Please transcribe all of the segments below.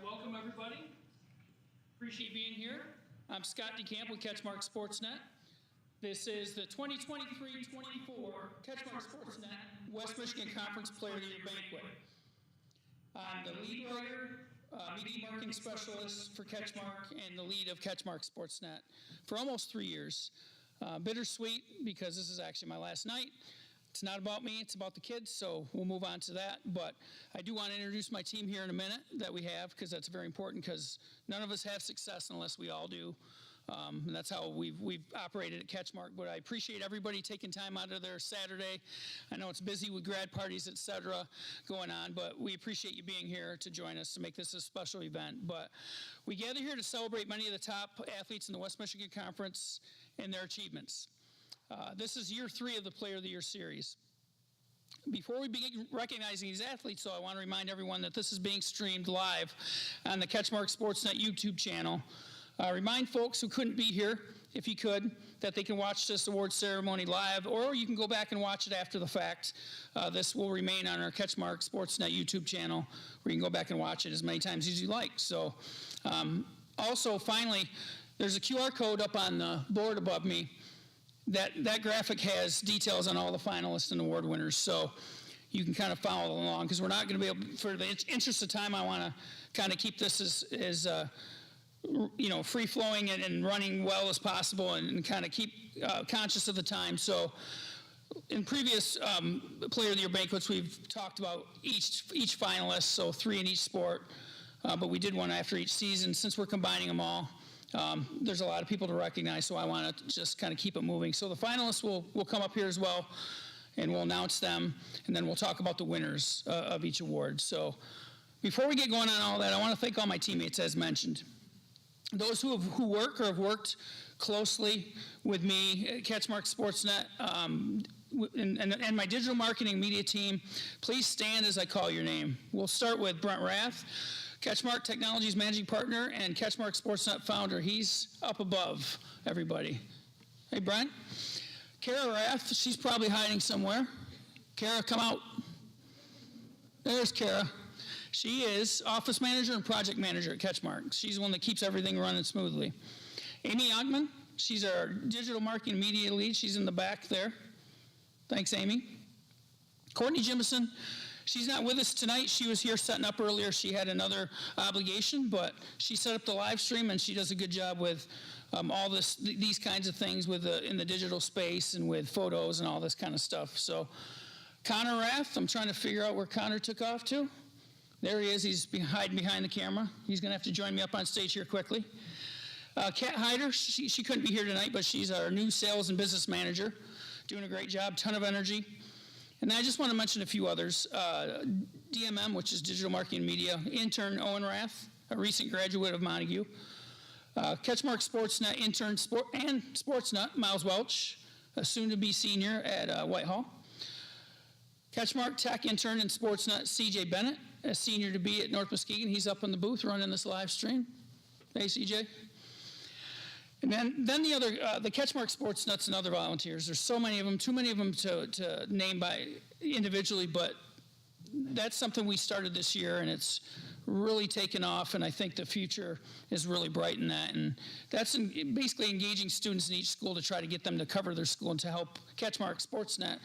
Welcome everybody. Appreciate being here. I'm Scott DeCamp with CatchMark SportsNet. This is the 2023-24 CatchMark SportsNet West Michigan Conference Player of the Year Banquet. I'm the lead writer, media marketing specialist for CatchMark, and the lead of CatchMark SportsNet for almost 3 years. Bittersweet because this is actually my last night. It's not about me, it's about the kids, so we'll move on to that. But I do want to introduce my team here in a minute that we have, because that's very important, because none of us have success unless we all do. And that's how we've operated at CatchMark. But I appreciate everybody taking time out of their Saturday. I know it's busy with grad parties, etc., going on, but we appreciate you being here to join us to make this a special event. But we gather here to celebrate many of the top athletes in the West Michigan Conference and their achievements. This is year 3 of the Player of the Year series. Before we begin recognizing these athletes, though, I want to remind everyone that this is being streamed live on the CatchMark SportsNet YouTube channel. Remind folks who couldn't be here, if you could, that they can watch this award ceremony live, or you can go back and watch it after the fact. This will remain on our CatchMark SportsNet YouTube channel, where you can go back and watch it as many times as you like. So, also, finally, there's a QR code up on the board above me. That graphic has details on all the finalists and award winners, so you can kind of follow along, because we're not going to be able, for the interest of time, I want to kind of keep this as free-flowing and running well as possible, and kind of keep conscious of the time. So in previous Player of the Year banquets, we've talked about each finalist, so 3 in each sport, but we did one after each season. Since we're combining them all, there's a lot of people to recognize, so I want to just kind of keep it moving. So the finalists will come up here as well, and we'll announce them, and then we'll talk about the winners of each award. So before we get going on all that, I want to thank all my teammates, as mentioned. Those who work or have worked closely with me at CatchMark SportsNet and my digital marketing media team. Please stand as I call your name. We'll start with Brent Rath, CatchMark Technologies managing partner and CatchMark SportsNet founder. He's up above everybody. Hey, Brent. Kara Rath, she's probably hiding somewhere. Kara, come out. There's Kara. She is office manager and project manager at CatchMark. She's the one that keeps everything running smoothly. Amy Ogman, she's our digital marketing media lead. She's in the back there. Thanks, Amy. Courtney Jimison, she's not with us tonight. She was here setting up earlier. She had another obligation, but she set up the live stream, and she does a good job with all these kinds of things in the digital space and with photos and all this kind of stuff. So Connor Rath, I'm trying to figure out where Connor took off to. There he is. He's hiding behind the camera. He's going to have to join me up on stage here quickly. Kat Hyder, she couldn't be here tonight, but she's our new sales and business manager, doing a great job, ton of energy. And I just want to mention a few others. DMM, which is Digital Marketing Media, intern Owen Rath, a recent graduate of Montague. CatchMark SportsNet intern and SportsNet, Miles Welch, a soon-to-be senior at Whitehall. CatchMark Tech intern and SportsNet, CJ Bennett, a senior to be at North Muskegon. He's up in the booth running this live stream. Hey, CJ. And then the CatchMark SportsNets and other volunteers. There's so many of them, too many of them to name by individually, but that's something we started this year, and it's really taken off, and I think the future is really bright in that. And that's basically engaging students in each school to try to get them to cover their school and to help CatchMark SportsNet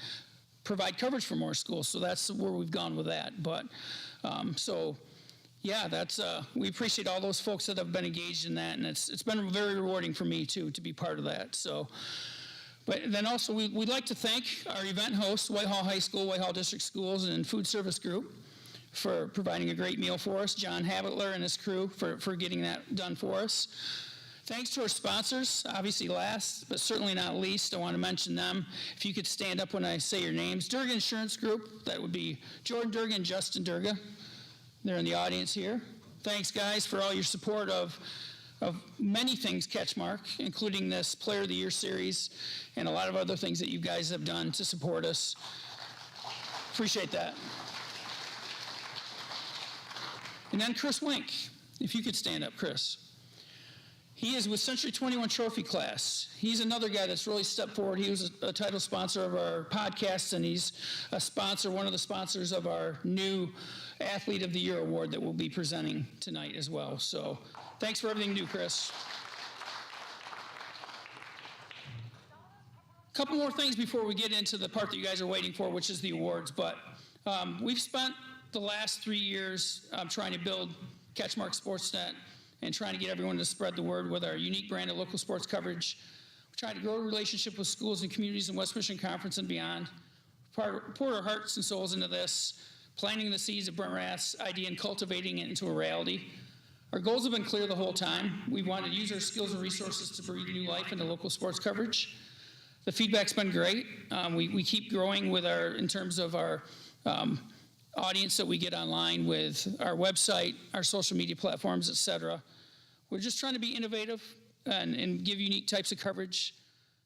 provide coverage for more schools. So that's where we've gone with that. But yeah, that's we appreciate all those folks that have been engaged in that, and it's been very rewarding for me too to be part of that. So, but then also we'd like to thank our event hosts, Whitehall High School, Whitehall District Schools, and Food Service Group for providing a great meal for us. John Habitler and his crew for getting that done for us. Thanks to our sponsors, obviously last, but certainly not least, I want to mention them. If you could stand up when I say your names. Durga Insurance Group, that would be Jordan Durga and Justin Durga. They're in the audience here. Thanks, guys, for all your support of many things CatchMark, including this Player of the Year series and a lot of other things that you guys have done to support us. Appreciate that. And then Chris Wink, if you could stand up, Chris. He is with Century 21 Trophy Class. He's another guy that's really stepped forward. He was a title sponsor of our podcast, and he's a sponsor, one of the sponsors of our new Athlete of the Year award that we'll be presenting tonight as well. So thanks for everything you do, Chris. A couple more things before we get into the part that you guys are waiting for, which is the awards. But we've spent the last 3 years trying to build CatchMark SportsNet and trying to get everyone to spread the word with our unique brand of local sports coverage. We try to grow a relationship with schools and communities in West Michigan Conference and beyond. Pour our hearts and souls into this, planting the seeds of Brent Rath's idea and cultivating it into a reality. Our goals have been clear the whole time. We want to use our skills and resources to breathe new life into local sports coverage. The feedback's been great. We keep growing in terms of our audience that we get online with our website, our social media platforms, et cetera. We're just trying to be innovative and give unique types of coverage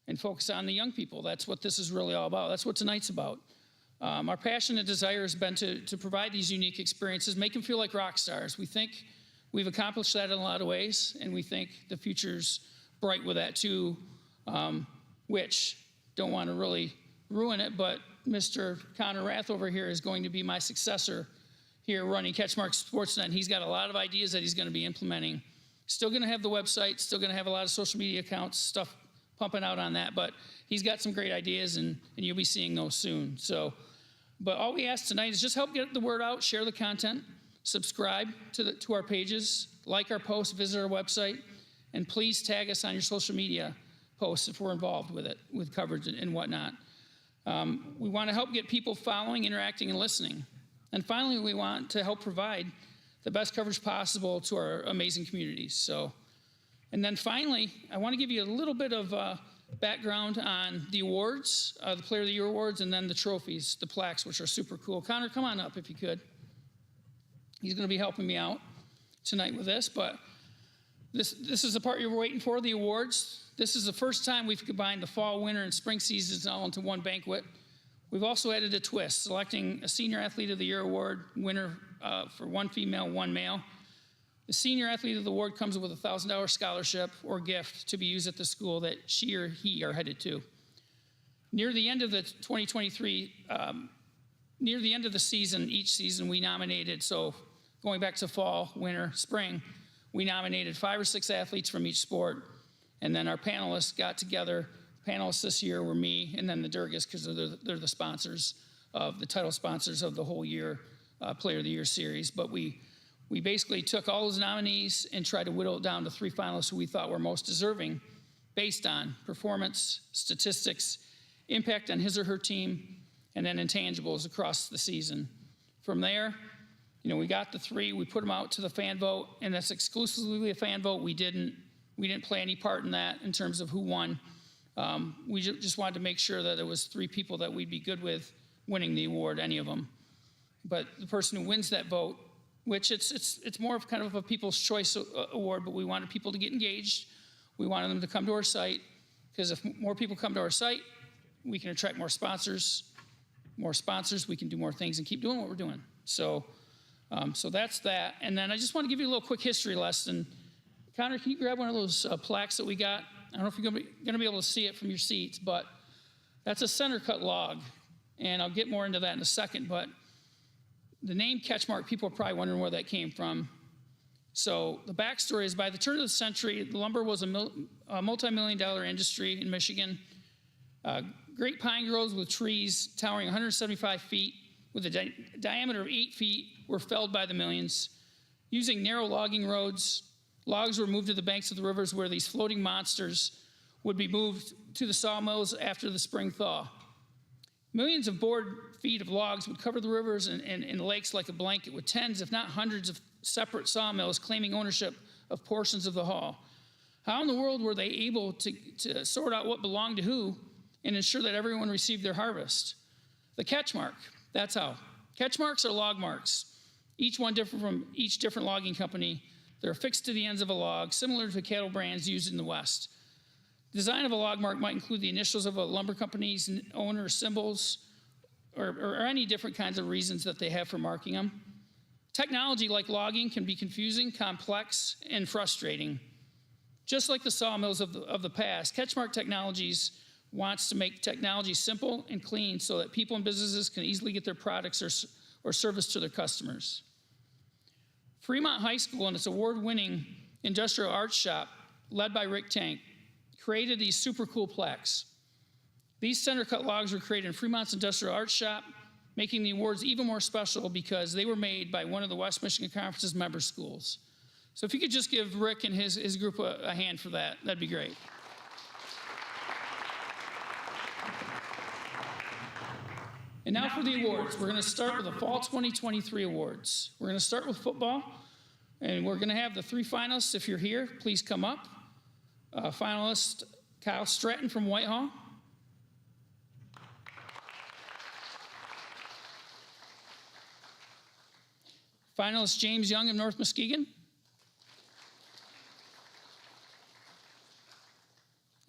and focus on the young people. That's what this is really all about. That's what tonight's about. Our passion and desire has been to provide these unique experiences, make them feel like rock stars. We think we've accomplished that in a lot of ways, and we think the future's bright with that too, which, don't want to really ruin it, but Mr. Connor Rath over here is going to be my successor here running CatchMark SportsNet. He's got a lot of ideas that he's going to be implementing. Still going to have the website, still going to have a lot of social media accounts, stuff pumping out on that, but he's got some great ideas, and you'll be seeing those soon. So, but all we ask tonight is just help get the word out, share the content, subscribe to our pages, like our posts, visit our website, and please tag us on your social media posts if we're involved with it, with coverage and whatnot. We want to help get people following, interacting, and listening. And finally, we want to help provide the best coverage possible to our amazing communities. So, and then finally, I want to give you a little bit of background on the awards, the Player of the Year awards, and then the trophies, the plaques, which are super cool. Connor, come on up if you could. He's going to be helping me out tonight with this, but This is the part you were waiting for, the awards. This is the first time we've combined the fall, winter, and spring seasons all into one banquet. We've also added a twist, selecting a Senior Athlete of the Year award winner for one female, one male. The Senior Athlete of the Award comes with a $1,000 scholarship or gift to be used at the school that she or he are headed to. Near the end of the 2023, near the end of the season, each season we nominated, so going back to fall, winter, spring, we nominated 5 or 6 athletes from each sport, and then our panelists got together. Panelists this year were me and then the Durgas, because they're the sponsors of the title sponsors of the whole year Player of the Year series. But we basically took all those nominees and tried to whittle it down to 3 finalists who we thought were most deserving based on performance, statistics, impact on his or her team, and then intangibles across the season. From there, we got the 3, we put them out to the fan vote, and that's exclusively a fan vote. We didn't play any part in that in terms of who won. We just wanted to make sure that it was 3 people that we'd be good with winning the award, any of them. But the person who wins that vote, which it's more of kind of a People's Choice Award, but we wanted people to get engaged. We wanted them to come to our site, because if more people come to our site, we can attract more sponsors. More sponsors, we can do more things and keep doing what we're doing. So that's that. And then I just want to give you a little quick history lesson. Connor, can you grab one of those plaques that we got? I don't know if you're going to be able to see it from your seats, but that's a center cut log. And I'll get more into that in a second, but the name CatchMark, people are probably wondering where that came from. So the backstory is, by the turn of the century, lumber was a multi-million-dollar industry in Michigan. Great pine groves with trees towering 175 feet with a diameter of 8 feet were felled by the millions. Using narrow logging roads, logs were moved to the banks of the rivers where these floating monsters would be moved to the sawmills after the spring thaw. Millions of board feet of logs would cover the rivers and lakes like a blanket, with tens, if not hundreds, of separate sawmills claiming ownership of portions of the haul. How in the world were they able to sort out what belonged to who and ensure that everyone received their harvest? The CatchMark, that's how. CatchMarks are log marks, each one different from each different logging company. They're affixed to the ends of a log, similar to cattle brands used in the West. The design of a log mark might include the initials of a lumber company's owner, symbols, or any different kinds of reasons that they have for marking them. Technology like logging can be confusing, complex, and frustrating. Just like the sawmills of the past, CatchMark Technologies wants to make technology simple and clean so that people and businesses can easily get their products or service to their customers. Fremont High School and its award-winning industrial arts shop, led by Rick Tank, created these super cool plaques. These center-cut logs were created in Fremont's industrial arts shop, making the awards even more special because they were made by one of the West Michigan Conference's member schools. So if you could just give Rick and his group a hand for that, that'd be great. And now for the awards. We're going to start with the Fall 2023 awards. We're going to start with football, and we're going to have the 3 finalists. If you're here, please come up. Finalist Kyle Stratton from Whitehall. Finalist James Young of North Muskegon.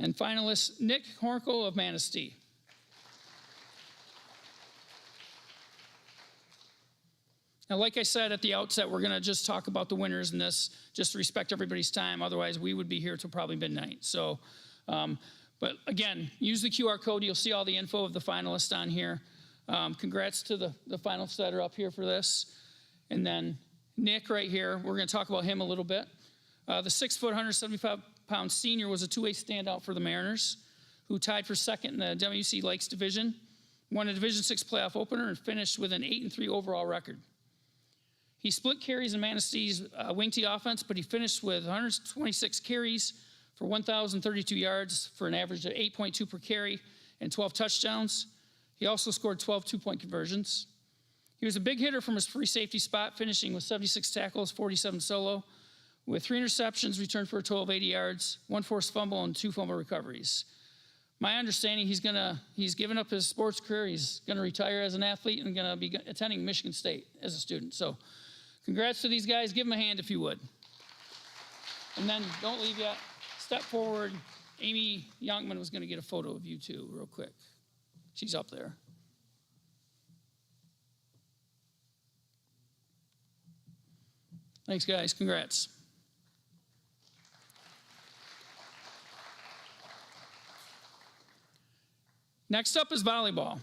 And finalist Nick Horkel of Manistee. Now, like I said at the outset, we're going to just talk about the winners in this, just to respect everybody's time. Otherwise, we would be here till probably midnight. So, but again, use the QR code. You'll see all the info of the finalists on here. Congrats to the finalists that are up here for this. And then Nick right here, we're going to talk about him a little bit. The 6-foot, 175-pound senior was a two-way standout for the Mariners, who tied for second in the WMC Lakes Division, won a Division VI playoff opener, and finished with an 8-3 overall record. He split carries in Manistee's wing tee offense, but he finished with 126 carries for 1,032 yards for an average of 8.2 per carry and 12 touchdowns. He also scored 12 two-point conversions. He was a big hitter from his free safety spot, finishing with 76 tackles, 47 solo, with 3 interceptions returned for a total of 80 yards, 1 forced fumble, and 2 fumble recoveries. My understanding, he's given up his sports career. He's going to retire as an athlete and going to be attending Michigan State as a student. So congrats to these guys. Give them a hand if you would. And then, don't leave yet. Step forward. Amy Youngman was going to get a photo of you too, real quick. She's up there. Thanks, guys. Congrats. Next up is volleyball.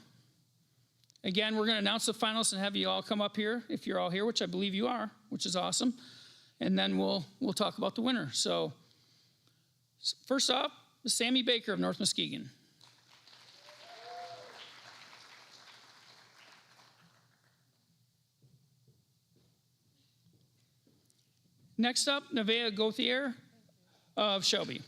Again, we're going to announce the finalists and have you all come up here, if you're all here, which I believe you are, which is awesome. And then we'll talk about the winner. So first off, Sammy Baker of North Muskegon. Next up, Nevaeh Gauthier of Shelby.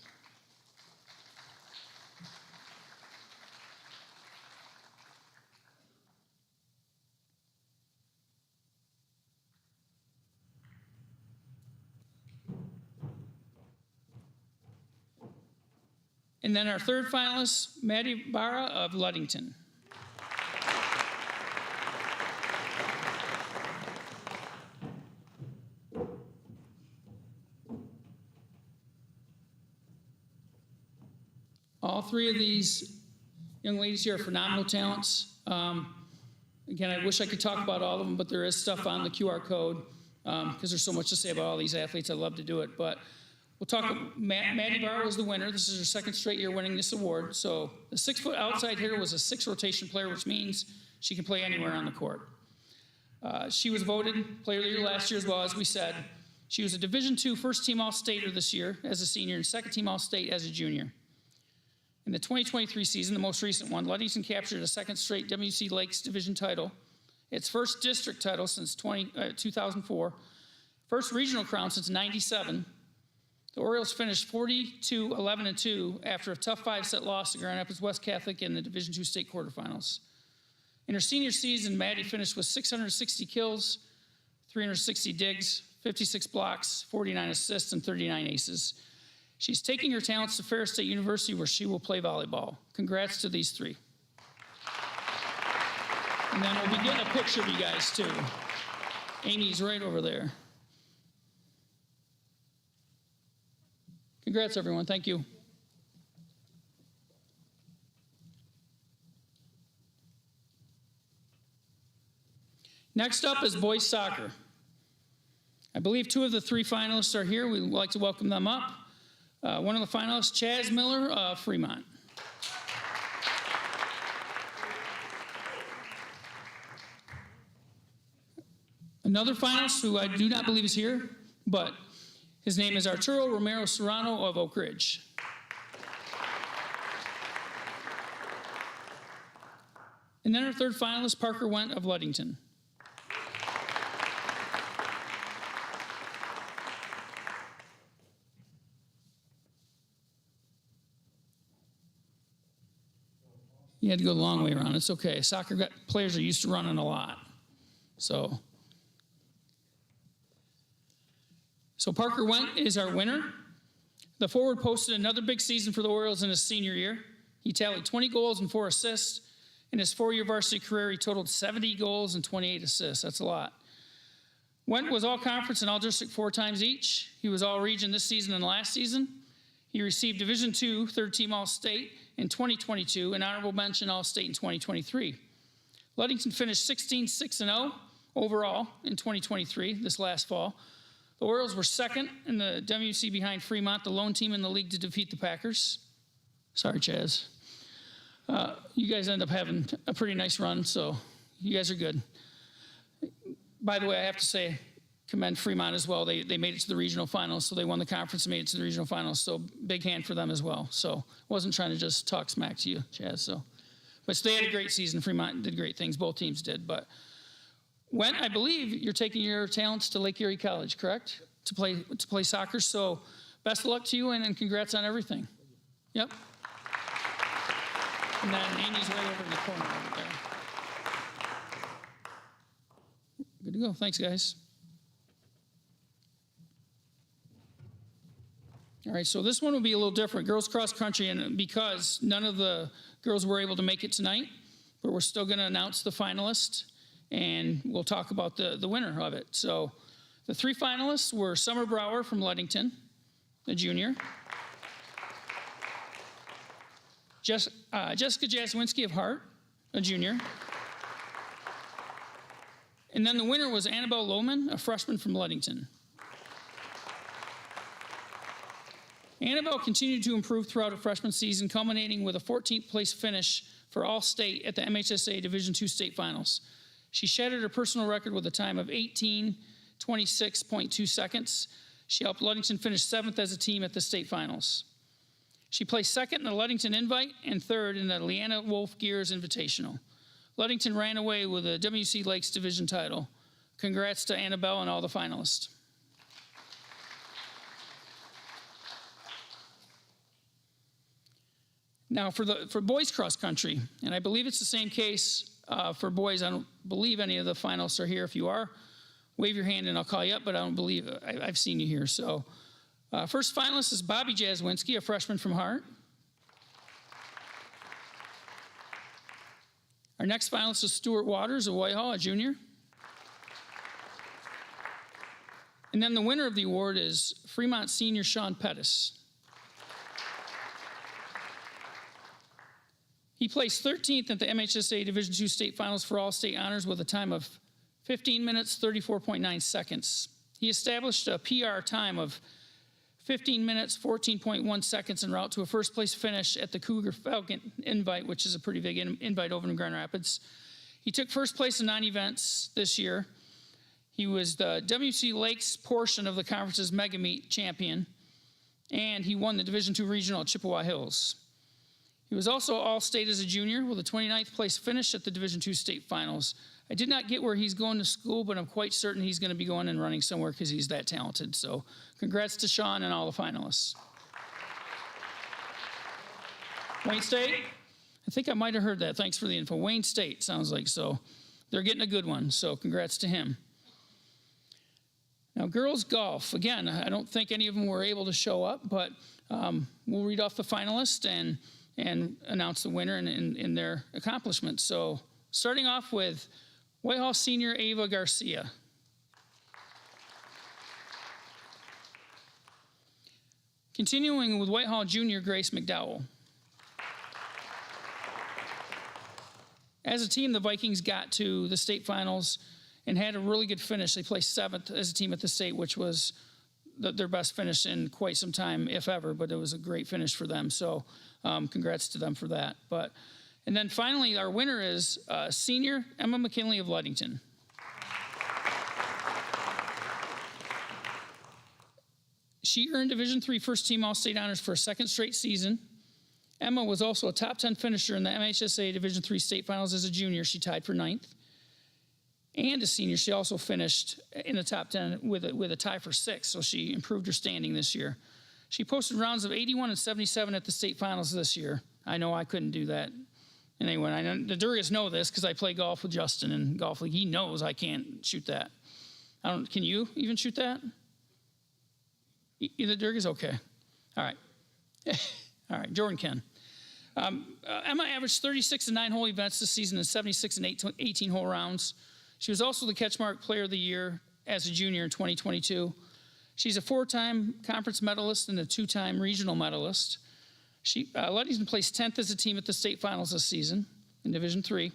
And then our third finalist, Maddie Barra of Ludington. All three of these young ladies here are phenomenal talents. Again, I wish I could talk about all of them, but there is stuff on the QR code because there's so much to say about all these athletes. I'd love to do it, but we'll talk. Maddie Barr was the winner. This is her second straight year winning this award. So the 6-foot outside hitter was a 6 rotation player, which means she can play anywhere on the court. She was voted Player of the Year last year as well, as we said. She was a Division II first-team All-Stater this year as a senior and second-team All-State as a junior. In the 2023 season, the most recent one, Ludington captured a second straight WMC Lakes Division title, its first district title since 2004, first regional crown since '97. The Orioles finished 42-11-2 after a tough 5-set loss to Grand Rapids West Catholic in the Division II state quarterfinals. In her senior season, Maddie finished with 660 kills, 360 digs, 56 blocks, 49 assists, and 39 aces. She's taking her talents to Ferris State University, where she will play volleyball. Congrats to these three. And then we'll be getting a picture of you guys, too. Amy's right over there. Congrats, everyone. Thank you. Next up is boys soccer. I believe 2 of the 3 finalists are here. We'd like to welcome them up. One of the finalists, Chaz Miller of Fremont. Another finalist who I do not believe is here, but his name is Arturo Romero Serrano of Oak Ridge. And then our third finalist, Parker Went of Ludington. You had to go the long way around. It's okay. Soccer players are used to running a lot. So Parker Went is our winner. The forward posted another big season for the Orioles in his senior year. He tallied 20 goals and 4 assists. In his 4-year varsity career, he totaled 70 goals and 28 assists. That's a lot. Went was all-conference and all-district 4 times each. He was all-region this season and last season. He received Division II third-team All-State in 2022 and honorable mention All-State in 2023. Ludington finished 16-6-0 overall in 2023, this last fall. The Orioles were second in the WMC behind Fremont, the lone team in the league to defeat the Packers. Sorry, Chaz. You guys end up having a pretty nice run, so you guys are good. By the way, I have to say, commend Fremont as well. They made it to the regional finals, so they won the conference and made it to the regional finals. So big hand for them as well. So wasn't trying to just talk smack to you, Chaz. But they had a great season. Fremont did great things. Both teams did. But Went, I believe you're taking your talents to Lake Erie College, correct? To play soccer. So best of luck to you and congrats on everything. Yep. And then Amy's right over in the corner over there. Good to go. Thanks, guys. All right, so this one will be a little different. Girls cross country, and because none of the girls were able to make it tonight, but we're still going to announce the finalist, and we'll talk about the winner of it. So the 3 finalists were Summer Brower from Ludington, a junior. Jessica Jaswinski of Hart, a junior. And then the winner was Annabelle Lohman, a freshman from Ludington. Annabelle continued to improve throughout her freshman season, culminating with a 14th place finish for All-State at the MHSA Division II State Finals. She shattered her personal record with a time of 18:26.2 seconds. She helped Ludington finish 7th as a team at the state finals. She placed 2nd in the Ludington Invite and 3rd in the Leanna Wolf Gears Invitational. Ludington ran away with the WMC Lakes Division title. Congrats to Annabelle and all the finalists. Now for boys cross country, and I believe it's the same case for boys. I don't believe any of the finalists are here. If you are, wave your hand and I'll call you up, but I don't believe I've seen you here. So first finalist is Bobby Jaswinski, a freshman from Hart. Our next finalist is Stuart Waters of Whitehall, a junior. And then the winner of the award is Fremont senior Sean Pettis. He placed 13th at the MHSA Division II State Finals for All-State Honors with a time of 15 minutes, 34.9 seconds. He established a PR time of 15 minutes, 14.1 seconds en route to a first-place finish at the Cougar Falcon Invite, which is a pretty big invite over in Grand Rapids. He took first place in 9 events this year. He was the WMC Lakes portion of the conference's Mega Meet champion, and he won the Division II Regional at Chippewa Hills. He was also All-State as a junior with a 29th place finish at the Division II State Finals. I did not get where he's going to school, but I'm quite certain he's going to be going and running somewhere because he's that talented. So congrats to Sean and all the finalists. Wayne State? I think I might have heard that. Thanks for the info. Wayne State sounds like, so they're getting a good one, so congrats to him. Now, girls golf. Again, I don't think any of them were able to show up, but we'll read off the finalists and announce the winner and their accomplishments. So starting off with Whitehall senior Ava Garcia. Continuing with Whitehall junior Grace McDowell. As a team, the Vikings got to the state finals and had a really good finish. They placed 7th as a team at the state, which was their best finish in quite some time, if ever, but it was a great finish for them. So congrats to them for that. And then finally, our winner is senior Emma McKinley of Ludington. She earned Division III first team All-State honors for a 2nd straight season. Emma was also a top 10 finisher in the MHSA Division III state finals as a junior. She tied for 9th. And a senior, she also finished in the top 10 with a tie for 6th, so she improved her standing this year. She posted rounds of 81 and 77 at the state finals this year. I know I couldn't do that. And anyway, I know the Durgas know this because I play golf with Justin in Golf League. He knows I can't shoot that. Can you even shoot that? The Durgas? Okay. All right. All right, Jordan can. Emma averaged 36 and 9-hole events this season and 76 and 18-hole rounds. She was also the CatchMark Player of the Year as a junior in 2022. She's a 4-time conference medalist and a 2-time regional medalist. Ludington placed 10th as a team at the state finals this season in Division III.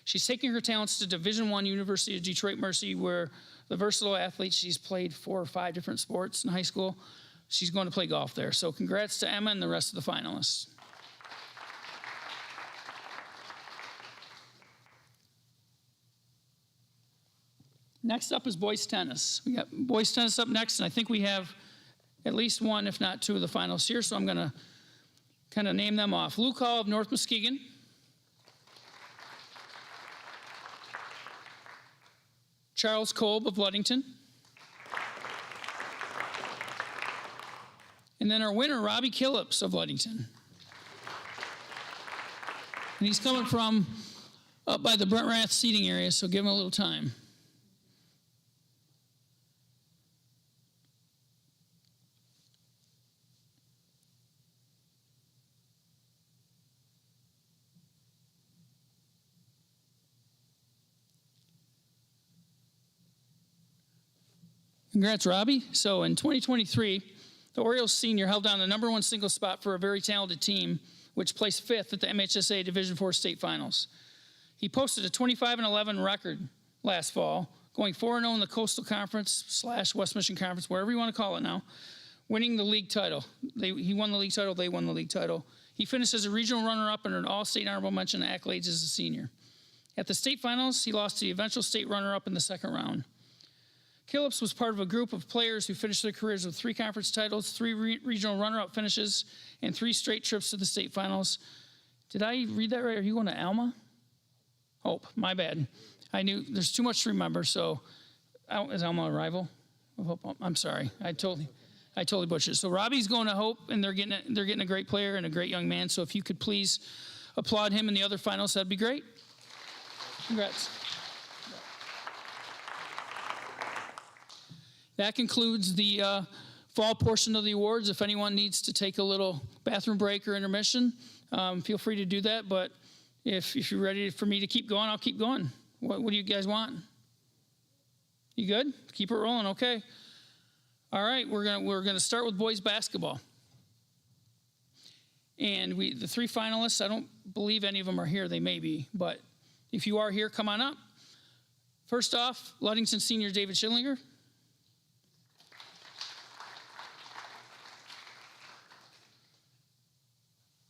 She's taking her talents to Division I University of Detroit Mercy, where the versatile athlete, she's played 4 or 5 different sports in high school. She's going to play golf there. So congrats to Emma and the rest of the finalists. Next up is boys tennis. We got boys tennis up next, and I think we have at least 1, if not 2 of the finals here, so I'm going to kind of name them off. Luke Hall of North Muskegon. Charles Kolb of Ludington. And then our winner, Robbie Killips of Ludington. And he's coming from up by the Brent Rath seating area, so give him a little time. Congrats, Robbie. So in 2023, The Orioles senior held down the number one single spot for a very talented team, which placed 5th at the MHSA Division IV state finals. He posted a 25-11 record last fall, going 4-0 in the Coastal Conference / West Michigan Conference, wherever you want to call it now, winning the league title. He won the league title, they won the league title. He finished as a regional runner-up and an all-state honorable mention accolades as a senior. At the state finals, he lost to the eventual state runner-up in the second round. Killips was part of a group of players who finished their careers with 3 conference titles, 3 regional runner-up finishes, and 3 straight trips to the state finals. Did I read that right? Are you going to Alma? Oh, my bad. I knew there's too much to remember, so is Alma a rival? I'm sorry. I totally butchered it. So Robbie's going to Hope, and they're getting a great player and a great young man. So if you could please applaud him in the other finals, that'd be great. Congrats. That concludes the fall portion of the awards. If anyone needs to take a little bathroom break or intermission, feel free to do that. But if you're ready for me to keep going, I'll keep going. What do you guys want? You good? Keep it rolling, okay. All right, we're gonna start with boys basketball. And the 3 finalists, I don't believe any of them are here. They may be, but if you are here, come on up. First off, Ludington senior David Schillinger.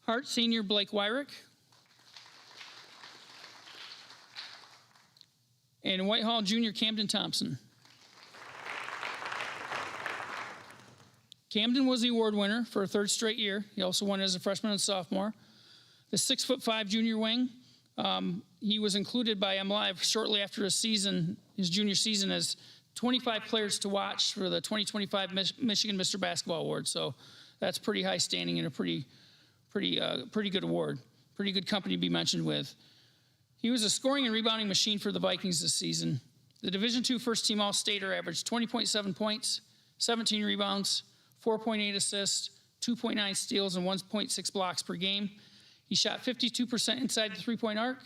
Hart senior Blake Wyrick. And Whitehall junior Camden Thompson. Camden was the award winner for a 3rd straight year. He also won as a freshman and sophomore. The 6'5" junior wing, he was included by MLive shortly after his junior season, as 25 players to watch for the 2025 Michigan Mr. Basketball Award. So that's pretty high standing and a pretty good award. Pretty good company to be mentioned with. He was a scoring and rebounding machine for the Vikings this season. The Division II first team All-Stater averaged 20.7 points, 17 rebounds, 4.8 assists, 2.9 steals, and 1.6 blocks per game. He shot 52% inside the three-point arc,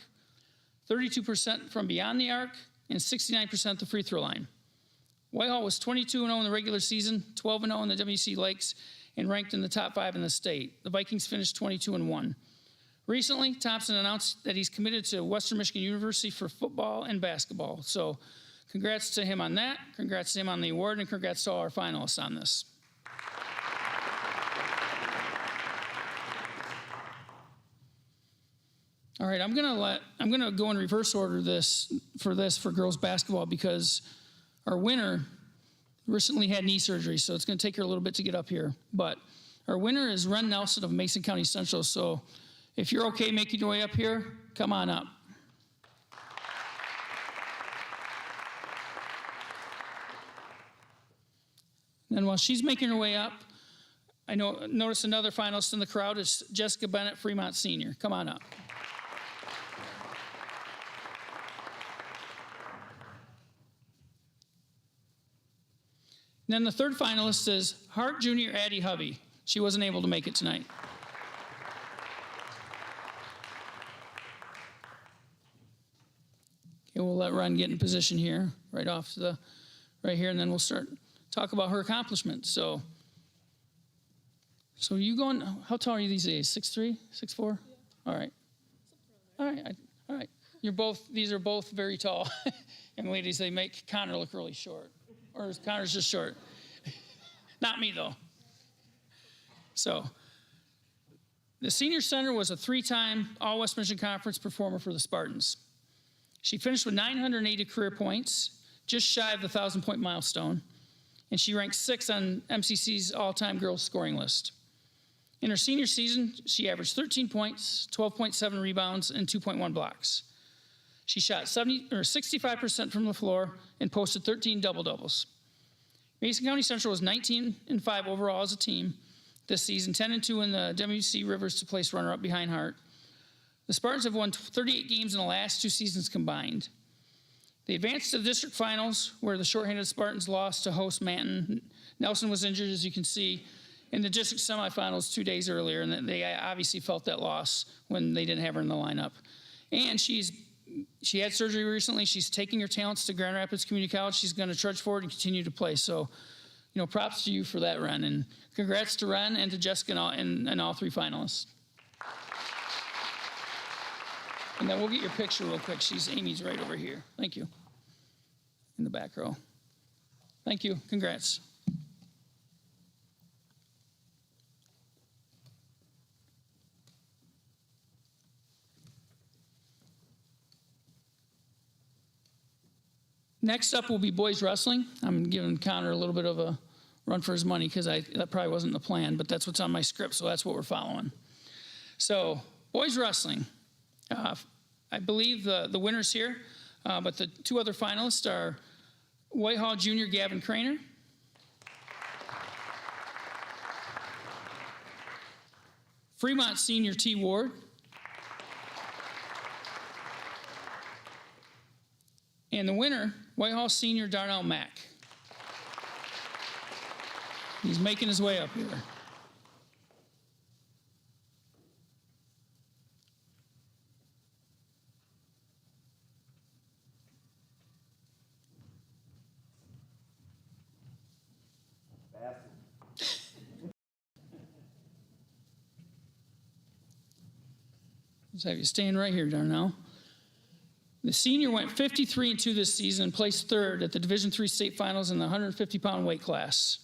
32% from beyond the arc, and 69% at the free throw line. Whitehall was 22-0 in the regular season, 12-0 in the WMC Lakes, and ranked in the top 5 in the state. The Vikings finished 22-1. Recently, Thompson announced that he's committed to Western Michigan University for football and basketball. So congrats to him on that, congrats to him on the award, and congrats to all our finalists on this. All right, I'm gonna go in reverse order for girls basketball, because our winner recently had knee surgery, so it's gonna take her a little bit to get up here. But our winner is Ren Nelson of Mason County Central. So if you're okay making your way up here, come on up. And while she's making her way up, notice another finalist in the crowd is Jessica Bennett, Fremont Senior. Come on up. And then the 3rd finalist is Hart Junior Addie Hovey. She wasn't able to make it tonight. Okay, we'll let Ron get in position here, right here, and then we'll talk about her accomplishments. So you going, how tall are you these days? 6'3", 6'4"? Yeah. All right. These are both very tall young ladies. They make Connor look really short. Or Connor's just short. Not me, though. So the senior center was a 3-time All-West Michigan Conference performer for the Spartans. She finished with 980 career points, just shy of the 1,000-point milestone, and she ranked 6th on MCC's all-time girls scoring list. In her senior season, she averaged 13 points, 12.7 rebounds, and 2.1 blocks. She shot 65% from the floor and posted 13 double-doubles. Mason County Central was 19-5 overall as a team this season, 10-2 in the WMC Rivers to place runner-up behind Hart. The Spartans have won 38 games in the last 2 seasons combined. They advanced to the district finals, where the shorthanded Spartans lost to host Manton. Nelson was injured, as you can see, in the district semifinals 2 days earlier, and they obviously felt that loss when they didn't have her in the lineup. And she had surgery recently. She's taking her talents to Grand Rapids Community College. She's going to trudge forward and continue to play. So, props to you for that, Ren. And congrats to Ren and to Jessica and all 3 finalists. And then we'll get your picture real quick. Amy's right over here. Thank you. In the back row. Thank you. Congrats. Next up will be boys wrestling. I'm giving Connor a little bit of a run for his money because that probably wasn't the plan, but that's what's on my script, so that's what we're following. So, boys wrestling. I believe the winner's here, but the 2 other finalists are Whitehall Junior Gavin Craner, Fremont Senior T. Ward, and the winner, Whitehall Senior Darnell Mack. He's making his way up here. Let's have you staying right here, Darnell. The senior went 53-2 this season and placed 3rd at the Division III state finals in the 150-pound weight class.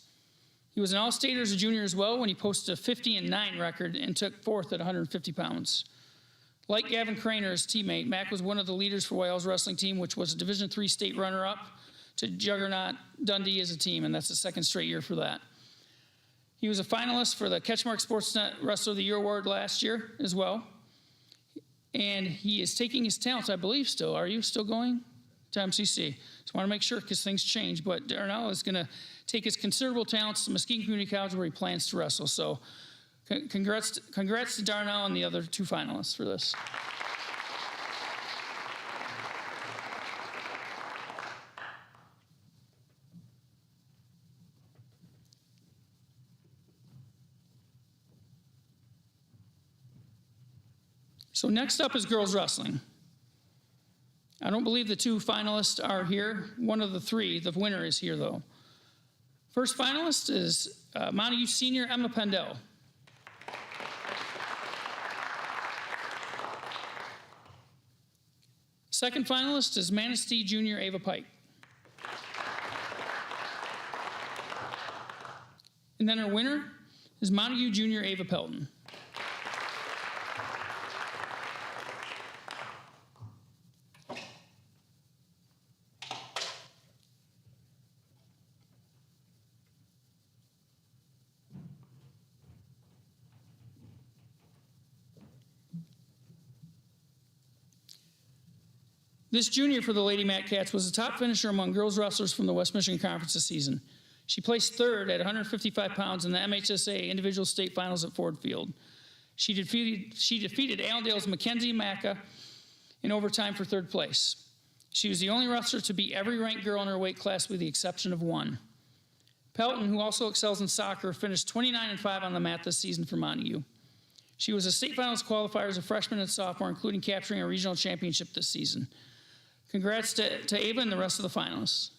He was an all-stater as a junior as well when he posted a 50-9 record and took 4th at 150 pounds. Like Gavin Craner, his teammate, Mack was one of the leaders for Whitehall's wrestling team, which was a Division III state runner-up to Juggernaut Dundee as a team, and that's the 2nd straight year for that. He was a finalist for the CatchMark SportsNet Wrestler of the Year award last year as well. And he is taking his talents, I believe, still. Are you still going to MCC? Just want to make sure because things change. But Darnell is going to take his considerable talents to Muskegon Community College where he plans to wrestle. So congrats to Darnell and the other 2 finalists for this. So next up is girls wrestling. I don't believe the 2 finalists are here. One of the 3, the winner, is here though. First finalist is Montague Senior Emma Pendel. Second finalist is Manistee Junior Ava Pike. And then our winner is Montague Junior Ava Pelton. This junior for the Lady Matt Cats was the top finisher among girls wrestlers from the West Michigan Conference this season. She placed 3rd at 155 pounds in the MHSA individual state finals at Ford Field. She defeated Allendale's Mackenzie Macca in overtime for 3rd place. She was the only wrestler to beat every ranked girl in her weight class with the exception of 1. Pelton, who also excels in soccer, finished 29-5 on the mat this season for Montague. She was a state finals qualifier as a freshman and sophomore, including capturing a regional championship this season. Congrats to Ava and the rest of the finalists.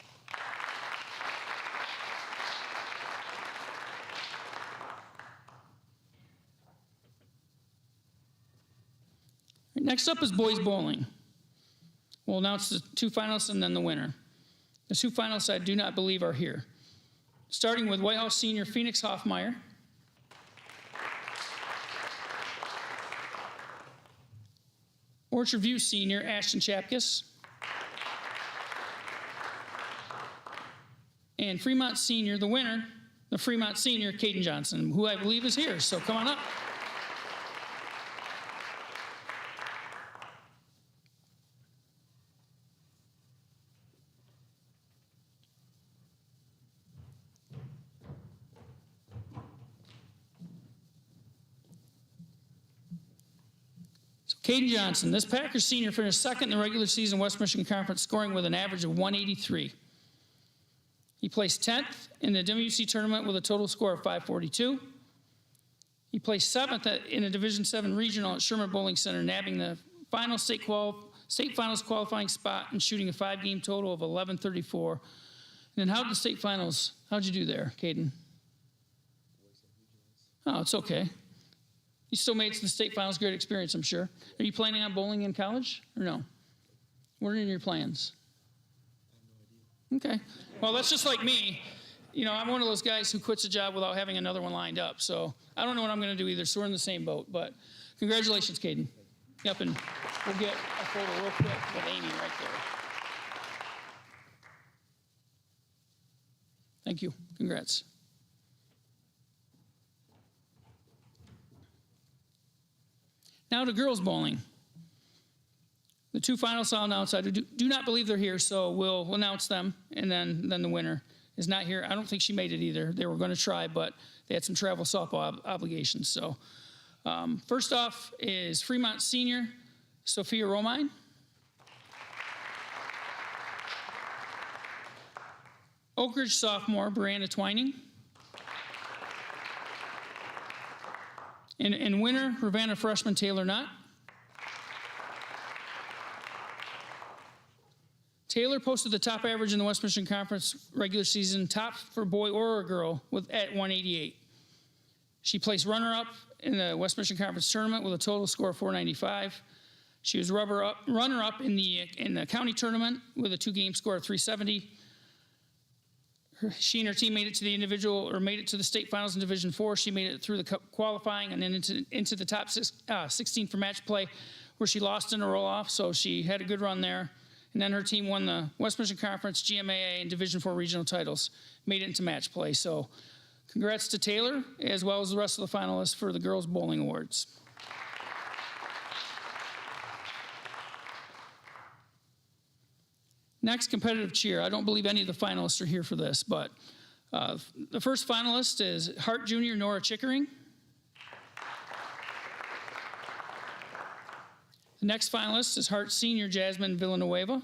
Next up is boys bowling. We'll announce the 2 finalists and then the winner. The 2 finalists I do not believe are here. Starting with Whitehall Senior Phoenix Hoffmeyer. Orchard View Senior Ashton Chapkus. And Fremont Senior, the winner, the Fremont Senior, Caden Johnson, who I believe is here, so come on up. So Caden Johnson, this Packers senior finished 2nd in the regular season West Michigan Conference, scoring with an average of 183. He placed 10th in the WMC tournament with a total score of 542. He placed 7th in a Division VII regional at Sherman Bowling Center, nabbing the final state finals qualifying spot and shooting a 5-game total of 1134. And then how did the state finals, how'd you do there, Caden? Oh, it's okay. You still made it to the state finals, great experience, I'm sure. Are you planning on bowling in college or no? What are your plans? Okay. Well, that's just like me. You know, I'm one of those guys who quits a job without having another one lined up. So I don't know what I'm going to do either, so we're in the same boat. But congratulations, Caden. Yep, and we'll get a photo real quick with Amy right there. Thank you. Congrats. Now to girls bowling. The two finalists I'll announce, I do not believe they're here, so we'll announce them, and then the winner is not here. I don't think she made it either. They were going to try, but they had some travel softball obligations. So first off is Fremont senior Sophia Romine. Oak Ridge sophomore Brianna Twining. And winner, Ravenna freshman Taylor Nutt. Taylor posted the top average in the West Michigan Conference regular season, top for a boy or a girl at 188. She placed runner-up in the West Michigan Conference tournament with a total score of 495. She was runner-up in the county tournament with a two-game score of 370. She and her team made it to the state finals in Division IV. She made it through the qualifying and then into the top 16 for match play, where she lost in a roll-off, so she had a good run there. And then her team won the West Michigan Conference, GMAA, and Division IV regional titles, made it into match play. So congrats to Taylor, as well as the rest of the finalists for the Girls Bowling Awards. Next, competitive cheer. I don't believe any of the finalists are here for this, but the first finalist is Hart Junior Nora Chickering. The next finalist is Hart Senior Jasmine Villanueva.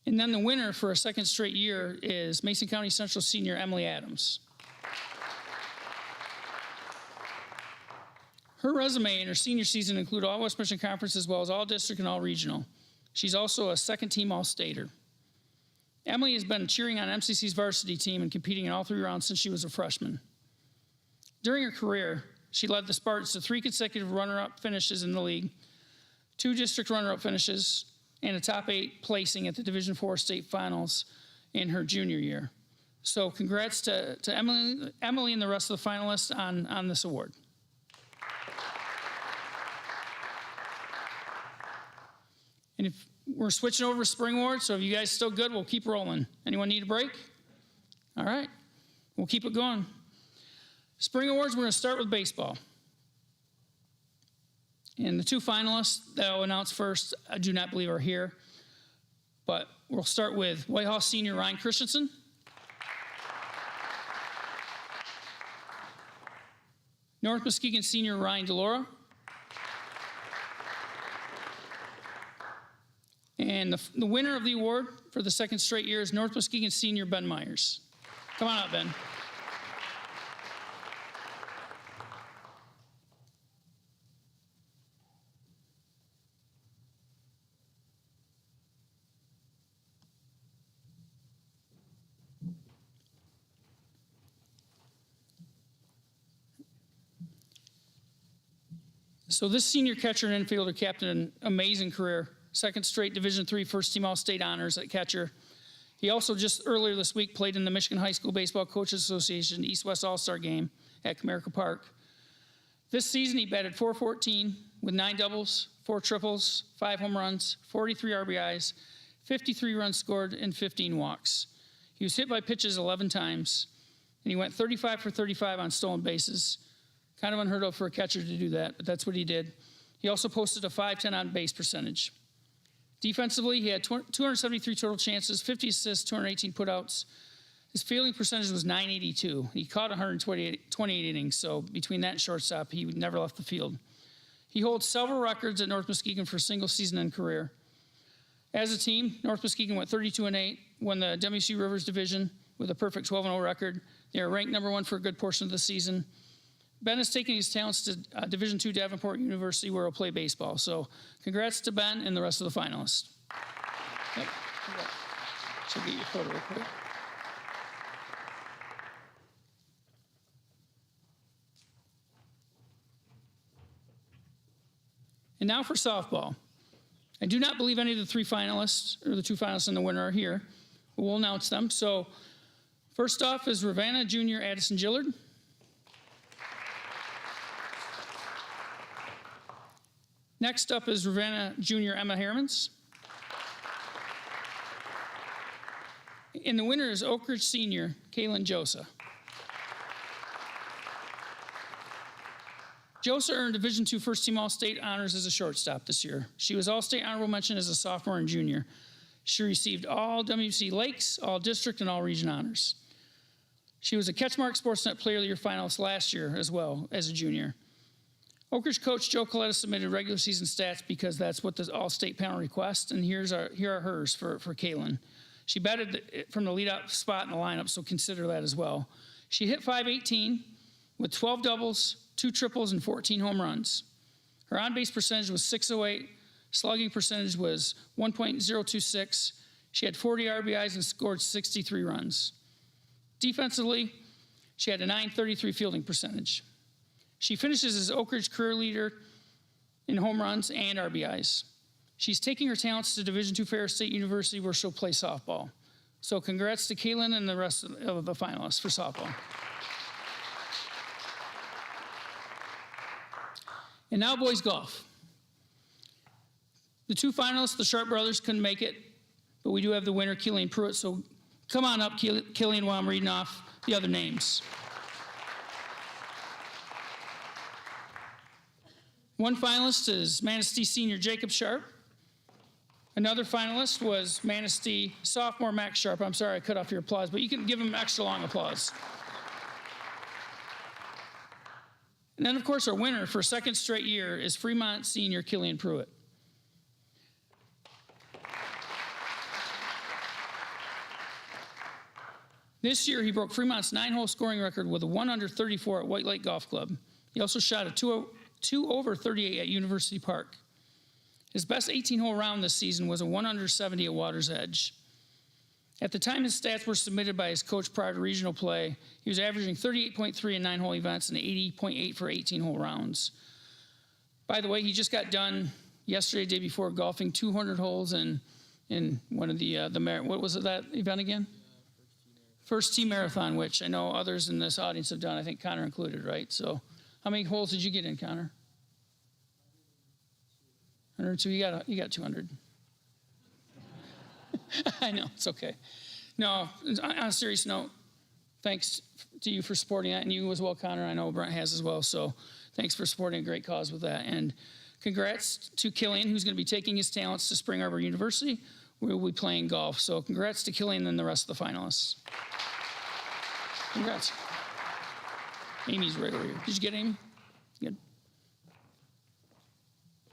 And then the winner for a second straight year is Mason County Central Senior Emily Adams. Her resume in her senior season include all West Michigan Conference as well as all district and all regional. She's also a second-team All-Stater. Emily has been cheering on MCC's varsity team and competing in all 3 rounds since she was a freshman. During her career, she led the Spartans to 3 consecutive runner-up finishes in the league, 2 district runner-up finishes, and a top 8 placing at the Division IV state finals in her junior year. So congrats to Emily and the rest of the finalists on this award. And if we're switching over to Spring Awards, so if you guys still good, we'll keep rolling. Anyone need a break? All right, we'll keep it going. Spring Awards, we're going to start with baseball. And the 2 finalists that I'll announce first, I do not believe are here. But we'll start with Whitehall senior Ryan Christensen. North Muskegon senior Ryan DeLaura. And the winner of the award for the second straight year is North Muskegon senior Ben Myers. Come on up, Ben. So this senior catcher and infielder capped an amazing career. Second straight Division III first-team All-State honors at catcher. He also just earlier this week played in the Michigan High School Baseball Coaches Association East-West All-Star game at Comerica Park. This season he batted .414 with 9 doubles, 4 triples, 5 home runs, 43 RBIs, 53 runs scored, and 15 walks. He was hit by pitches 11 times, and he went 35 for 35 on stolen bases. Kind of unheard of for a catcher to do that, but that's what he did. He also posted a .510 on base percentage. Defensively, he had 273 total chances, 50 assists, 218 putouts. His fielding percentage was .982. He caught 128 innings, so between that and shortstop, he never left the field. He holds several records at North Muskegon for single season and career. As a team, North Muskegon went 32-8, won the WMC Rivers Division with a perfect 12-0 record. They are ranked #1 for a good portion of the season. Ben is taking his talents to Division II Davenport University, where he'll play baseball. So congrats to Ben and the rest of the finalists. Yep. So get your photo real quick. And now for softball. I do not believe any of the three finalists, or the two finalists and the winner are here. We'll announce them. So first off is Ravenna Junior Addison Gillard. Next up is Ravenna Junior Emma Hermans. And the winner is Oak Ridge Senior Kaylin Josa. Josa earned Division II first-team All-State honors as a shortstop this year. She was All-State honorable mention as a sophomore and junior. She received all WMC Lakes, all district, and all region honors. She was a CatchMark SportsNet Player of the Year finalist last year as well as a junior. Oak Ridge coach Joe Coletta submitted regular season stats because that's what the All-State panel requests, and here are hers for Kaylin. She batted from the leadoff spot in the lineup, so consider that as well. She hit .518 with 12 doubles, 2 triples, and 14 home runs. Her on-base percentage was .608. Slugging percentage was 1.026. She had 40 RBIs and scored 63 runs. Defensively, she had a .933 fielding percentage. She finishes as Oak Ridge career leader in home runs and RBIs. She's taking her talents to Division II Ferris State University where she'll play softball. So congrats to Kaylin and the rest of the finalists for softball. And now boys golf. The two finalists, the Sharp brothers, couldn't make it, but we do have the winner, Killian Pruitt. So come on up, Killian, while I'm reading off the other names. One finalist is Manistee senior Jacob Sharp. Another finalist was Manistee sophomore Max Sharp. I'm sorry I cut off your applause, but you can give him extra long applause. And then, of course, our winner for a second straight year is Fremont senior Killian Pruitt. This year, he broke Fremont's 9-hole scoring record with a 1 under 34 at White Lake Golf Club. He also shot a 2 over 38 at University Park. His best 18-hole round this season was a 1 under 70 at Water's Edge. At the time his stats were submitted by his coach prior to regional play, he was averaging 38.3 in 9-hole events and 80.8 for 18-hole rounds. By the way, he just got done yesterday, day before, golfing 200 holes in one of the what was it, that event again? First team marathon, which I know others in this audience have done, I think Connor included, right? So how many holes did you get in, Connor? 102, you got 200. I know, it's okay. No, on a serious note, thanks to you for supporting that, and you as well, Connor. I know Brent has as well, so thanks for supporting a great cause with that. And congrats to Killian, who's going to be taking his talents to Spring Arbor University, where we'll be playing golf. So congrats to Killian and the rest of the finalists. Congrats. Amy's right over here. Did you get Amy? Good.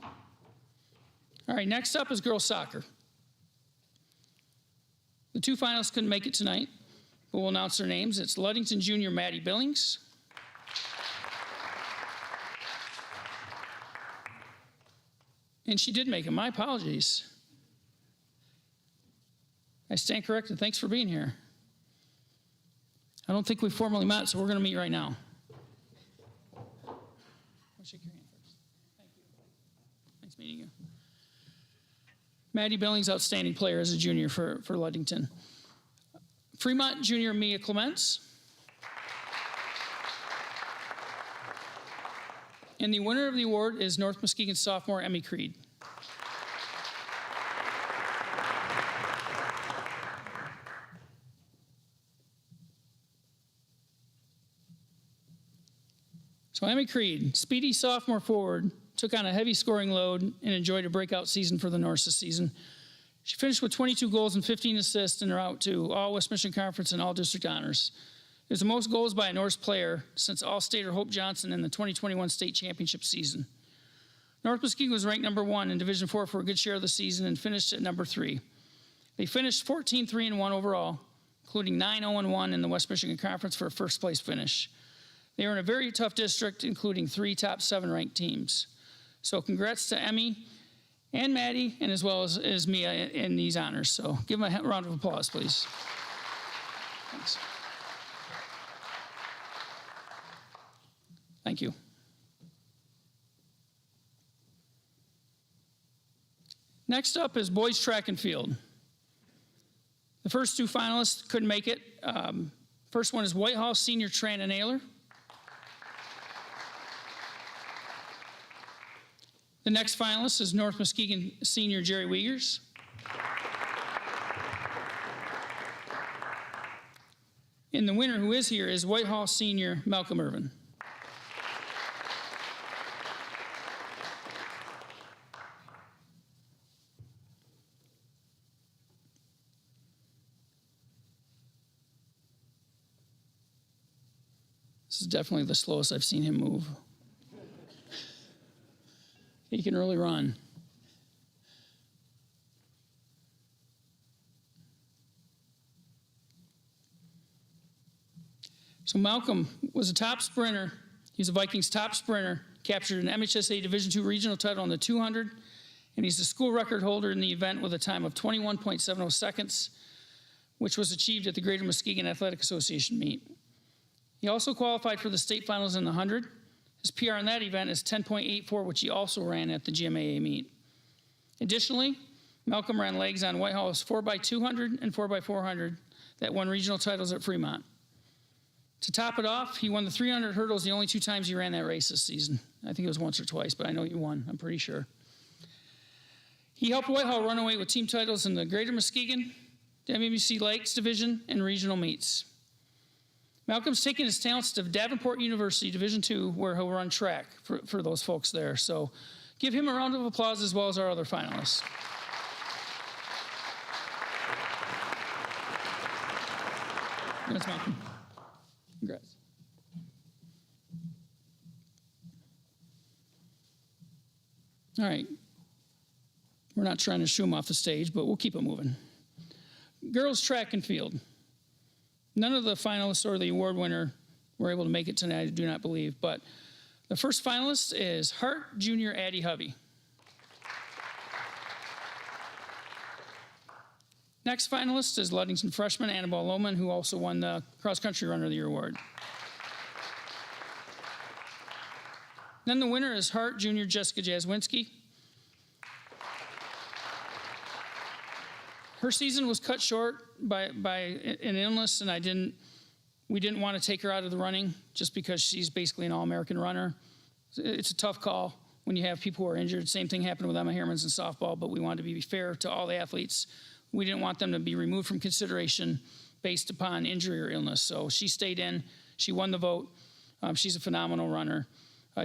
All right, next up is girls soccer. The two finalists couldn't make it tonight, but we'll announce their names. It's Ludington Junior Maddie Billings. And she did make it. My apologies. I stand corrected. Thanks for being here. I don't think we formally met, so we're going to meet right now. I'll shake your hand first. Thank you. Nice meeting you. Maddie Billings, outstanding player as a junior for Ludington. Fremont Junior Mia Clements. And the winner of the award is North Muskegon sophomore Emmy Creed. So Emmy Creed, speedy sophomore forward, took on a heavy scoring load and enjoyed a breakout season for the Norse this season. She finished with 22 goals and 15 assists and are out to all West Michigan Conference and all district honors. It was the most goals by a Norse player since All-Stater Hope Johnson in the 2021 state championship season. North Muskegon was ranked number 1 in Division IV for a good share of the season and finished at number 3. They finished 14-3-1 overall, including 9-0-1 in the West Michigan Conference for a first place finish. They are in a very tough district, including 3 top 7 ranked teams. So congrats to Emmy and Maddie, and as well as Mia in these honors. So give them a round of applause, please. Thanks. Thank you. Next up is boys track and field. The first two finalists couldn't make it. First one is Whitehall senior Trana Naylor. The next finalist is North Muskegon senior Jerry Wiegers. And the winner who is here is Whitehall senior Malcolm Irvin. This is definitely the slowest I've seen him move. He can really run. So Malcolm was a top sprinter. He's a Vikings top sprinter, captured an MHSA Division II regional title on the 200, and he's the school record holder in the event with a time of 21.70 seconds, which was achieved at the Greater Muskegon Athletic Association meet. He also qualified for the state finals in the 100. His PR in that event is 10.84, which he also ran at the GMAA meet. Additionally, Malcolm ran legs on Whitehall's 4x200 and 4x400 that won regional titles at Fremont. To top it off, he won the 300 hurdles the only two times he ran that race this season. I think it was once or twice, but I know he won, I'm pretty sure. He helped Whitehall run away with team titles in the Greater Muskegon, WMC Lakes Division, and regional meets. Malcolm's taken his talents to Davenport University, Division II, where he'll run track for those folks there. So give him a round of applause as well as our other finalists. Congrats, Malcolm. Congrats. All right. We're not trying to shoo him off the stage, but we'll keep it moving. Girls track and field. None of the finalists or the award winner were able to make it tonight, I do not believe. But the first finalist is Hart Jr. Addie Hovey. Next finalist is Ludington freshman Annabelle Lohman, who also won the Cross Country Runner of the Year award. Then the winner is Hart Jr. Jessica Jaswinski. Her season was cut short by an illness, and we didn't want to take her out of the running just because she's basically an all-American runner. It's a tough call when you have people who are injured. Same thing happened with Emma Hermans in softball, but we wanted to be fair to all the athletes. We didn't want them to be removed from consideration based upon injury or illness. So she stayed in. She won the vote. She's a phenomenal runner.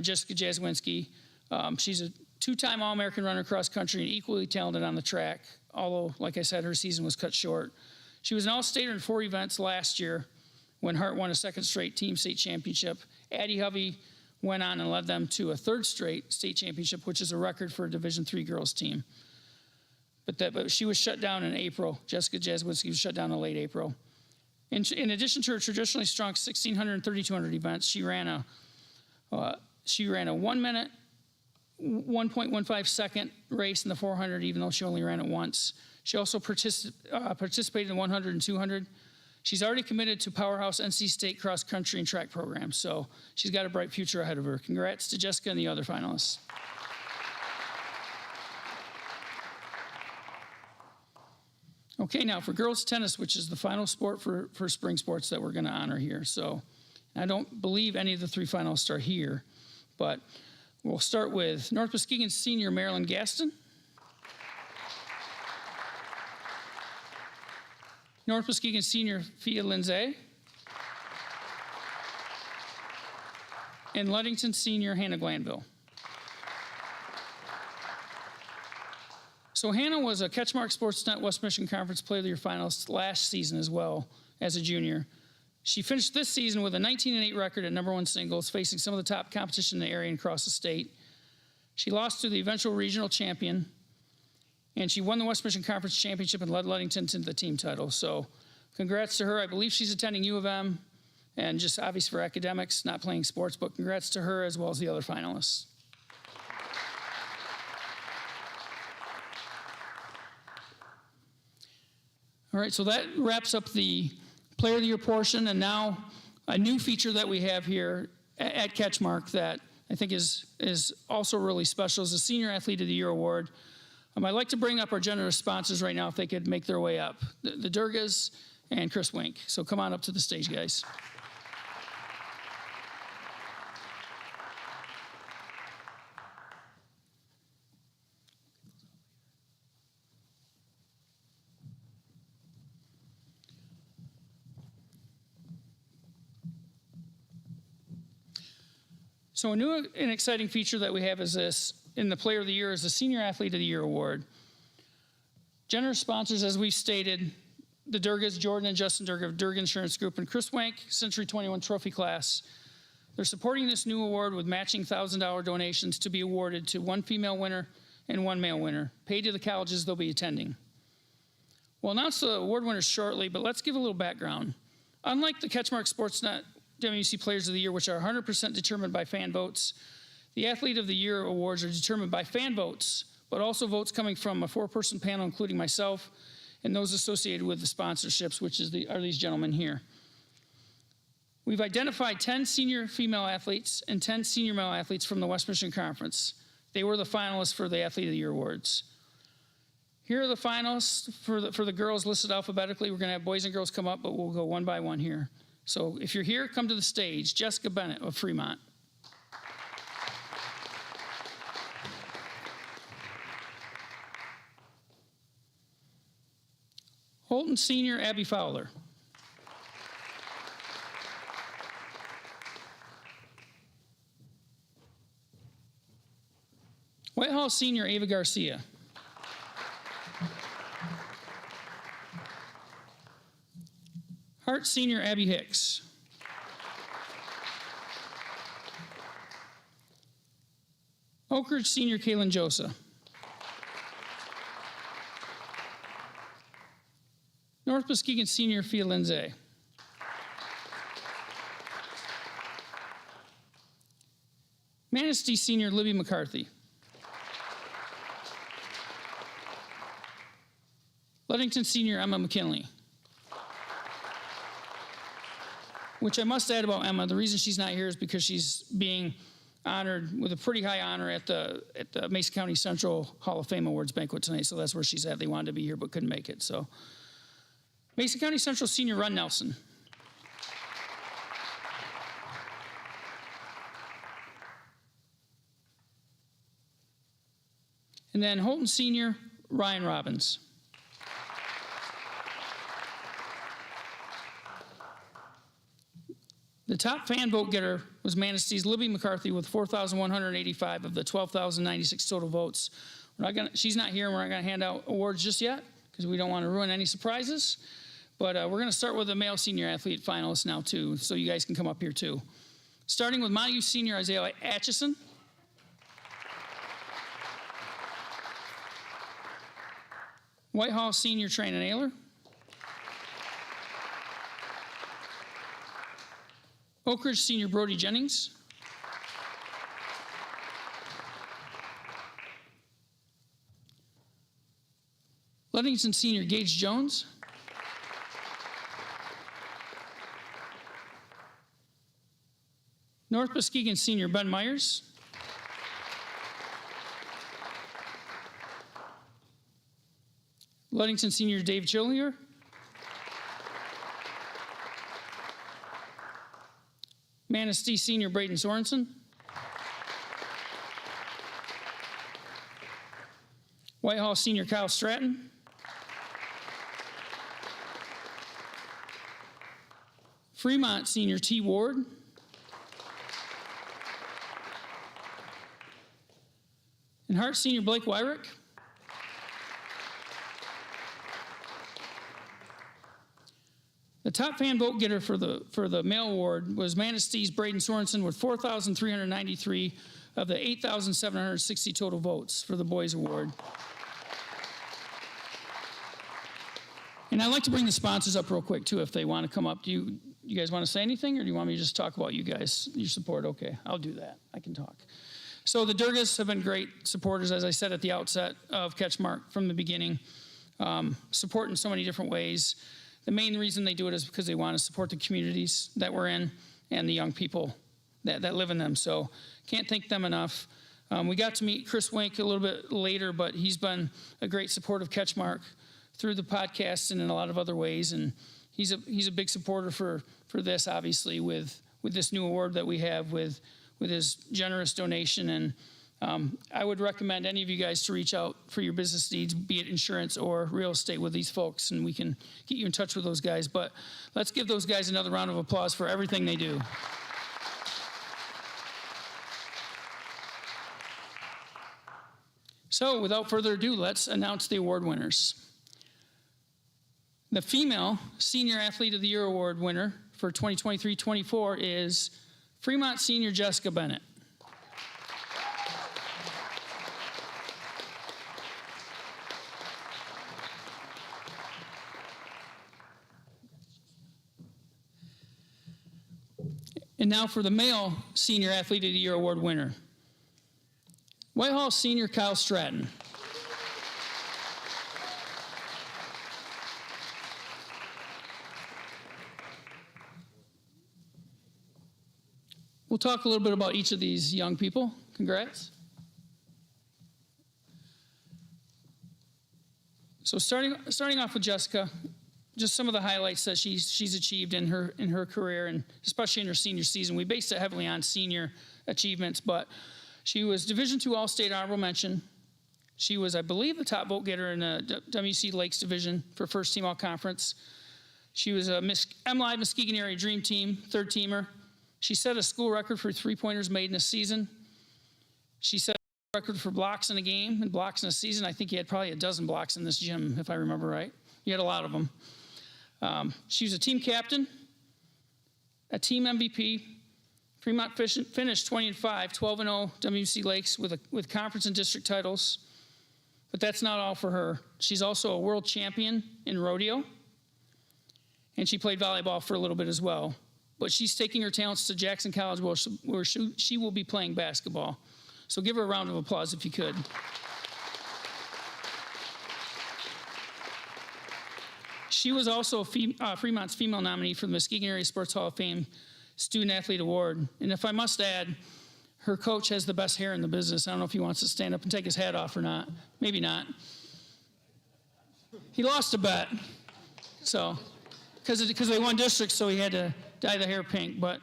Jessica Jaswinski, she's a two-time All-American runner cross country and equally talented on the track, although, like I said, her season was cut short. She was an all-stater in 4 events last year when Hart won a second straight team state championship. Addie Hovey went on and led them to a third straight state championship, which is a record for a Division III girls team. But she was shut down in April. Jessica Jaswinski was shut down in late April. In addition to her traditionally strong 1,600 and 3,200 events, she ran a 1 minute, 1.15 second race in the 400, even though she only ran it once. She also participated in 100 and 200. She's already committed to Powerhouse NC State cross country and track programs, so she's got a bright future ahead of her. Congrats to Jessica and the other finalists. Okay, now for girls tennis, which is the final sport for spring sports that we're going to honor here. So I don't believe any of the three finalists are here, but we'll start with North Muskegon senior Marilyn Gaston, North Muskegon senior Fia Lindsay, and Ludington senior Hannah Glanville. So Hannah was a CatchMark SportsNet West Michigan Conference Player of the Year finalist last season as well as a junior. She finished this season with a 19-8 record at #1 singles, facing some of the top competition in the area and across the state. She lost to the eventual regional champion, and she won the West Michigan Conference Championship and led Ludington to the team title. So congrats to her. I believe she's attending U of M, and just obvious for academics, not playing sports, but congrats to her as well as the other finalists. All right, so that wraps up the Player of the Year portion, and now a new feature that we have here at CatchMark that I think is also really special is the Senior Athlete of the Year Award. I'd like to bring up our generous sponsors right now if they could make their way up. The Durgas and Chris Wink. So come on up to the stage, guys. So a new and exciting feature that we have is this, in the Player of the Year, is the Senior Athlete of the Year Award. Generous sponsors, as we've stated, the Durgas, Jordan and Justin Durga of Durga Insurance Group, and Chris Wank, Century 21 Trophy Class. They're supporting this new award with matching $1,000 donations to be awarded to one female winner and one male winner, paid to the colleges they'll be attending. We'll announce the award winners shortly, but let's give a little background. Unlike the CatchMark SportsNet WMC Players of the Year, which are 100% determined by fan votes, the Athlete of the Year awards are determined by fan votes, but also votes coming from a 4-person panel, including myself and those associated with the sponsorships, which are these gentlemen here. We've identified 10 senior female athletes and 10 senior male athletes from the West Michigan Conference. They were the finalists for the Athlete of the Year awards. Here are the finalists for the girls listed alphabetically. We're going to have boys and girls come up, but we'll go one by one here. So if you're here, come to the stage. Jessica Bennett of Fremont. Holton Senior, Abby Fowler. Whitehall Senior, Ava Garcia. Hart Senior, Abby Hicks. Oak Ridge Senior, Kaylin Josa. North Muskegon Senior, Fia Lindsay. Manistee Senior, Libby McCarthy. Ludington Senior, Emma McKinley. Which I must add about Emma, the reason she's not here is because she's being honored with a pretty high honor at the Mason County Central Hall of Fame Awards banquet tonight, so that's where she's at. They wanted to be here but couldn't make it, so. Mason County Central Senior, Ron Nelson. And then Holton Senior, Ryan Robbins. The top fan vote getter was Manistee's Libby McCarthy with 4,185 of the 12,096 total votes. She's not here, and we're not going to hand out awards just yet because we don't want to ruin any surprises. But we're going to start with the male senior athlete finalists now, too, so you guys can come up here, too. Starting with Montague Senior, Isaiah Atchison. Whitehall Senior, Traina Naylor. Oak Ridge Senior, Brody Jennings. Ludington Senior, Gage Jones. North Muskegon Senior, Ben Myers. Ludington Senior, Dave Chillier. Manistee Senior, Braden Sorensen. Whitehall Senior, Kyle Stratton. Fremont Senior, T. Ward. And Hart Senior, Blake Wyrick. The top fan vote getter for the male award was Manistee's Braden Sorensen with 4,393 of the 8,760 total votes for the boys award. And I'd like to bring the sponsors up real quick too if they want to come up. Do you guys want to say anything, or do you want me to just talk about you guys, your support? Okay, I'll do that. I can talk. So the Durgas have been great supporters, as I said at the outset of CatchMark from the beginning. support in so many different ways. The main reason they do it is because they want to support the communities that we're in and the young people that live in them. So can't thank them enough. We got to meet Chris Wink a little bit later, but he's been a great support of CatchMark through the podcast and in a lot of other ways. And he's a big supporter for this, obviously, with this new award that we have with his generous donation. And I would recommend any of you guys to reach out for your business needs, be it insurance or real estate, with these folks, and we can get you in touch with those guys. But let's give those guys another round of applause for everything they do. So without further ado, let's announce the award winners. The female Senior Athlete of the Year Award winner for 2023-24 is Fremont Senior Jessica Bennett. And now for the male Senior Athlete of the Year Award winner, Whitehall Senior Kyle Stratton. We'll talk a little bit about each of these young people. Congrats. So starting off with Jessica, just some of the highlights that she's achieved in her career, and especially in her senior season. We based it heavily on senior achievements, but she was Division II All-State Honorable Mention. She was, I believe, the top vote getter in the WMC Lakes Division for First Team All-Conference. She was a MLive Muskegon Area Dream Team, third teamer. She set a school record for three-pointers made in a season. She set a record for blocks in a game and blocks in a season. I think he had probably a dozen blocks in this gym, if I remember right. He had a lot of them. She was a team captain, a team MVP. Fremont finished 20-5, 12-0 WMC Lakes with conference and district titles. But that's not all for her. She's also a world champion in rodeo, and she played volleyball for a little bit as well. But she's taking her talents to Jackson College where she will be playing basketball. So give her a round of applause if you could. She was also Fremont's female nominee for the Muskegon Area Sports Hall of Fame Student Athlete Award. And if I must add, her coach has the best hair in the business. I don't know if he wants to stand up and take his hat off or not. Maybe not. He lost a bet, so because they won districts, so he had to dye the hair pink. But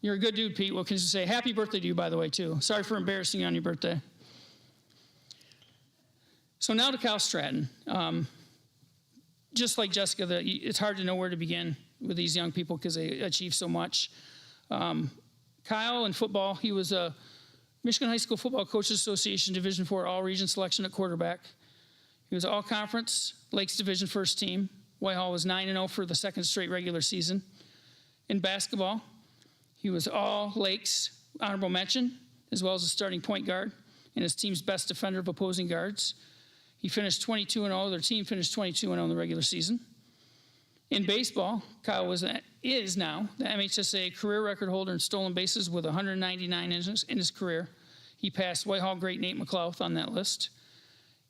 you're a good dude, Pete. What can you say? Happy birthday to you, by the way, too. Sorry for embarrassing you on your birthday. So now to Kyle Stratton. Just like Jessica, it's hard to know where to begin with these young people because they achieve so much. Kyle in football, he was a Michigan High School Football Coaches Association Division IV All-Region selection at quarterback. He was All-Conference Lakes Division First Team. Whitehall was 9-0 for the second straight regular season. In basketball, he was All-Lakes Honorable Mention, as well as a starting point guard and his team's best defender of opposing guards. He finished 22-0. Their team finished 22-0 in the regular season. In baseball, Kyle is now the MHSA career record holder in stolen bases with 199 in his career. He passed Whitehall great Nate McLeod on that list.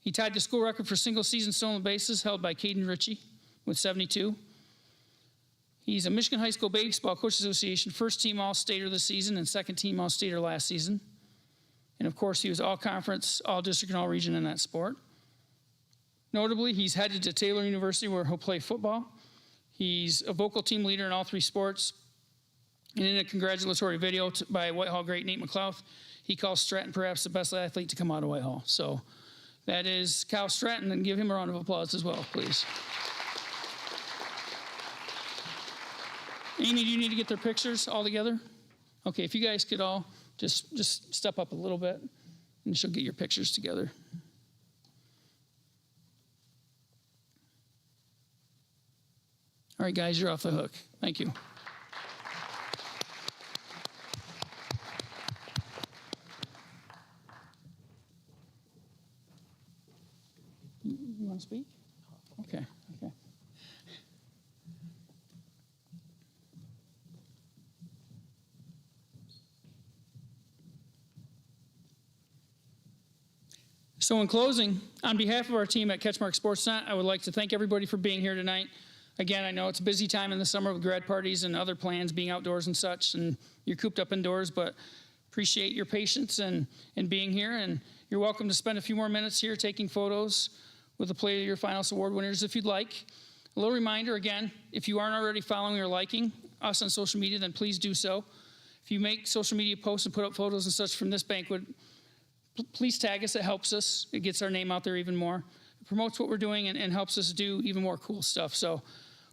He tied the school record for single-season stolen bases held by Caden Ritchie with 72. He's a Michigan High School Baseball Coaches Association first-team All-Stater this season and second-team All-Stater last season. And, of course, he was All-Conference, All-District, and All-Region in that sport. Notably, he's headed to Taylor University where he'll play football. He's a vocal team leader in all three sports. And in a congratulatory video by Whitehall great Nate McLeod, he calls Stratton perhaps the best athlete to come out of Whitehall. So that is Kyle Stratton, and give him a round of applause as well, please. Amy, do you need to get their pictures all together? Okay, if you guys could all just step up a little bit, and she'll get your pictures together. All right, guys, you're off the hook. Thank you. You want to speak? Okay. So in closing, on behalf of our team at CatchMark SportsNet, I would like to thank everybody for being here tonight. Again, I know it's a busy time in the summer with grad parties and other plans, being outdoors and such, and you're cooped up indoors, but appreciate your patience and being here, and you're welcome to spend a few more minutes here taking photos with the Play of Your Finals Award winners if you'd like. A little reminder, again, if you aren't already following or liking us on social media, then please do so. If you make social media posts and put up photos and such from this banquet, please tag us. It helps us. It gets our name out there even more. It promotes what we're doing and helps us do even more cool stuff. So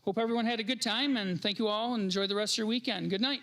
hope everyone had a good time, and thank you all, and enjoy the rest of your weekend. Good night.